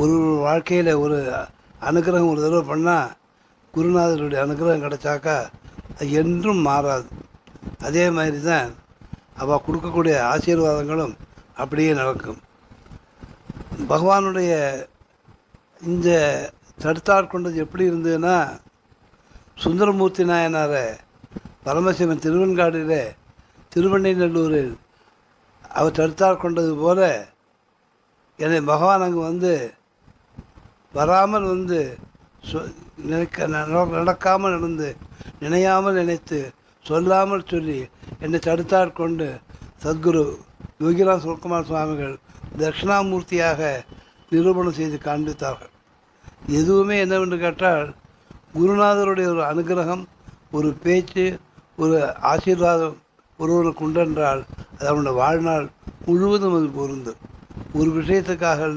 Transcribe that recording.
ஒரு வாழ்க்கையில் ஒரு அனுகிரகம் ஒரு தடவை பண்ணால் குருநாதருடைய அனுகிரகம் கிடைச்சாக்கா அது என்றும் மாறாது. அதே மாதிரி தான் அவள் கொடுக்கக்கூடிய ஆசீர்வாதங்களும் அப்படியே நடக்கும். பகவானுடைய இந்த தடுத்தாட்கொண்டது எப்படி இருந்ததுன்னா, சுந்தரமூர்த்தி நாயனாரை பரமசிவன் திருவெண்காடில் திருவண்ணைநல்லூரில் அவர் தடுத்தாட்கொண்டது போல என்னை பகவான் அங்கே வந்து வராமல் வந்து நடக்காமல் நடந்து நினையாமல் நினைத்து சொல்லாமல் சொல்லி என்னை தடுத்தாட்கொண்டு சத்குரு யோகிராம் சுரத்குமார் சுவாமிகள் தட்சிணாமூர்த்தியாக நிரூபணம் செய்து காண்பித்தார்கள். எதுவுமே என்னவென்று கேட்டால் குருநாதருடைய ஒரு அனுகிரகம், ஒரு பேச்சு, ஒரு ஆசீர்வாதம் ஒருவனுக்கு உண்டென்றால் அது அவனுடைய வாழ்நாள் முழுவதும் அது பொருந்தும். ஒரு விஷயத்துக்காக